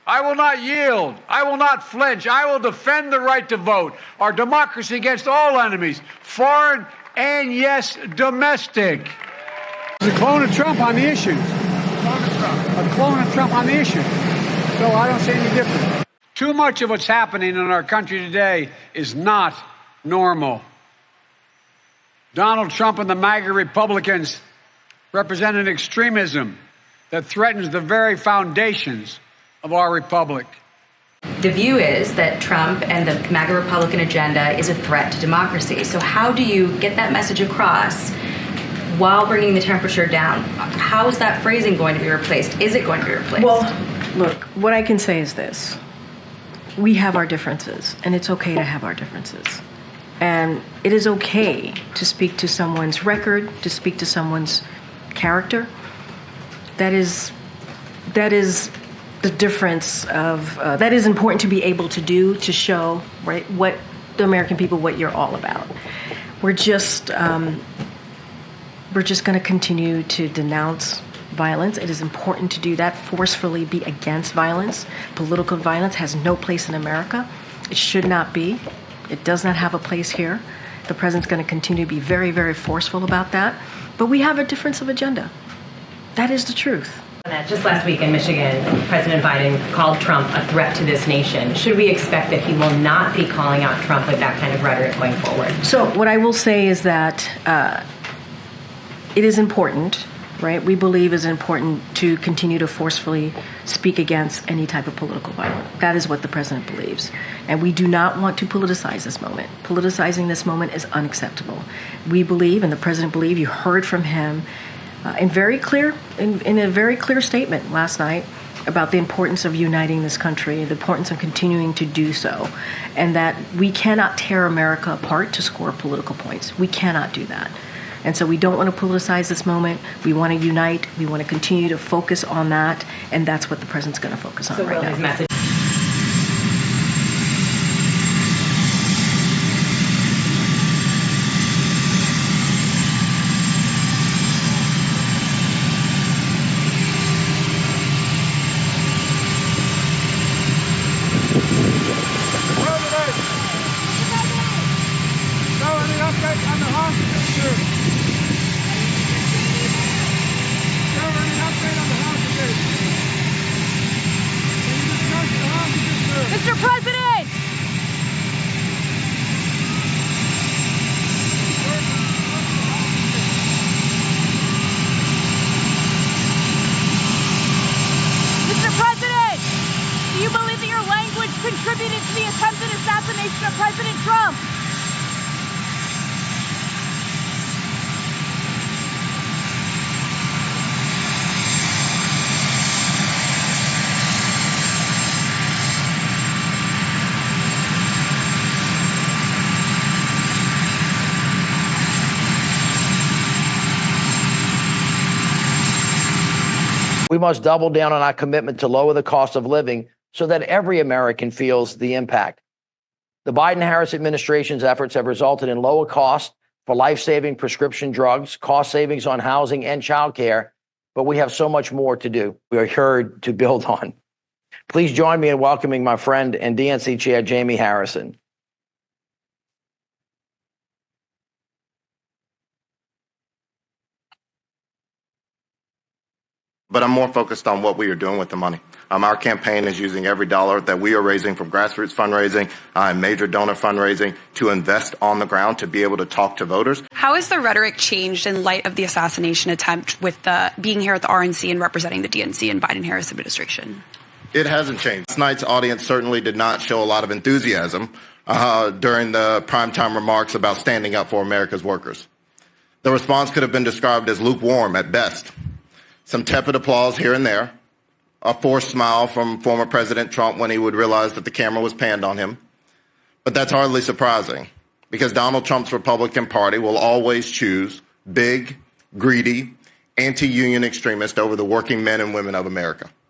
I will not yield. I will not flinch. I will defend the right to vote, our democracy against all enemies, foreign and, yes, domestic. It's a clone of Trump on the issues. A clone of Trump on the issues. So I don't see any difference. Too much of what's happening in our country today is not normal. Donald Trump and the MAGA Republicans represent an extremism that threatens the very foundations of our republic. The view is that Trump and the MAGA Republican agenda is a threat to democracy. So how do you get that message across while bringing the temperature down? How is that phrasing going to be replaced? Is it going to be replaced? Well, look, what I can say is this. We have our differences, and it's okay to have our differences. And it is okay to speak to someone's record, to speak to someone's character. That is the difference of, that is important to be able to do, to show, right, what the American people, what you're all about. We're just going to continue to denounce violence. It is important to do that, forcefully be against violence. Political violence has no place in America. It should not be. It does not have a place here. The president's going to continue to be very, very forceful about that. But we have a difference of agenda. That is the truth. Just last week in Michigan, President Biden called Trump a threat to this nation. Should we expect that he will not be calling out Trump with that kind of rhetoric going forward? So what I will say is that it is important, right? We believe it's important to continue to forcefully speak against any type of political violence. That is what the president believes. And we do not want to politicize this moment. Politicizing this moment is unacceptable. We believe, and the president believes, you heard from him in a very clear statement last night about the importance of uniting this country, the importance of continuing to do so, and that we cannot tear America apart to score political points. We cannot do that. And so we don't want to politicize this moment. We want to unite. We want to continue to focus on that, and that's what the president's going to focus on right now. His message. Mr. President! Mr. President! Do you believe that your language contributed to the attempted assassination of President Trump? We must double down on our commitment to lower the cost of living so that every American feels the impact. The Biden-Harris administration's efforts have resulted in lower costs for life-saving prescription drugs, cost savings on housing and childcare, but we have so much more to do. We are here to build on. Please join me in welcoming my friend and DNC Chair Jamie Harrison. But I'm more focused on what we are doing with the money. Our campaign is using every dollar that we are raising from grassroots fundraising and major donor fundraising to invest on the ground to be able to talk to voters. How has the rhetoric changed in light of the assassination attempt with being here at the RNC and representing the DNC and Biden-Harris administration? It hasn't changed. Last night's audience certainly did not show a lot of enthusiasm during the primetime remarks about standing up for America's workers. The response could have been described as lukewarm at best. Some tepid applause here and there, a forced smile from former President Trump when he would realize that the camera was panned on him. But that's hardly surprising, because Donald Trump's Republican Party will always choose big, greedy, anti-union extremists over the working men and women of America.